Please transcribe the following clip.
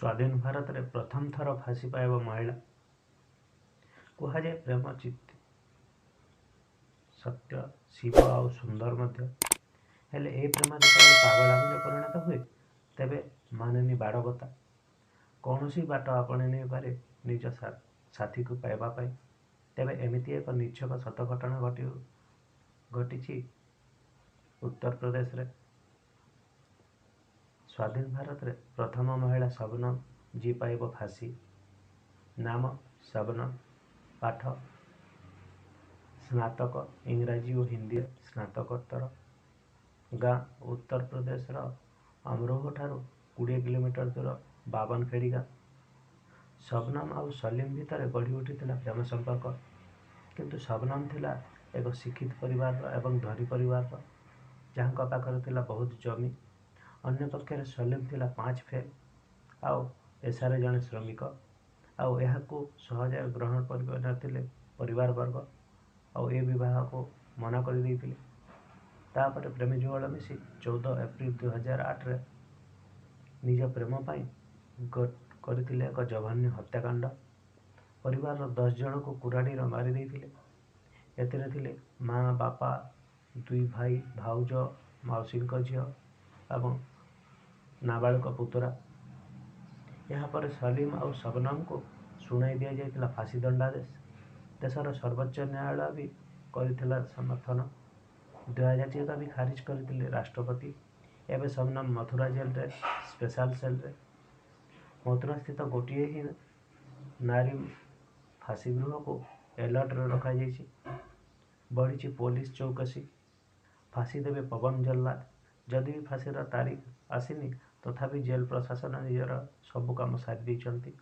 स्वाधीन भारत रे प्रथम थर फांसी पाइब महिला कहुए प्रेम चित्ती सत्य शिव आउ सुंदर मध्य हेले ए प्रेम जो पागलामी परिणत हुए तेबे मानेनी बाड़बता कौन सी बाट आपणे नहीं पारे निज साथी को पाइबा पाई। तेबे एमिती एक निछक सत घटना घटी उत्तर प्रदेश रे स्वाधीन भारत रे प्रथम महिला शबनम जी पाइब फांसी। नाम शबनम, पाठ स्नातक इंग्राजी और हिंदी स्नातकोत्तर, गाँ उत्तर प्रदेश अमरोह ठारू 20 किलोमीटर दूर बावनखेड़ी गाँ। शबनम और सलीम भितर गढ़ी उठी प्रेम संपर्क, किंतु शबनम थिला एक शिक्षित परिवार एवं धनी परिवार जहाँ पाखर थिला बहुत जमी। अन्य पक्षरे सलीम थिला 5 फेल आउ पेशारे जड़े श्रमिक आउ यहाकू सहज ग्रहण कर परिवार वर्ग आउ ए विवाह को मना कर देइतिले। तापर प्रेमी जुगल मिसी 14 एप्रिल 2008 रे निज प्रेम पाई करथिले एक जघन्य हत्याकांड। परिवार 10 जन को कुराड़ी मारी देइतिले। एथिरे थिले माँ, बापा, 2 भाई, भाउज, मौसी झील एवं नाबालिग पुतरा। यहाँ पर सलीम और शबनम को शुणाई दि जाइतिला फांसी दंडादेश। देशर सर्वोच्च न्यायालय भी करथिला समर्थन। 2000 का भी खारिज करथिले राष्ट्रपति। एवं शबनम मथुरा जेल रे स्पेशल सेल रे। मथुरा स्थित गोटे ही नारी फांसी गृह को एलर्ट रखा जाइछि। बढ़ी पुलिस चौकसी। फांसी देवे पवन जल्लाद। जदि भी फांसी तारीख आसीनी तथापि जेल प्रशासन निजर सबु काम सारी देइछन्ति।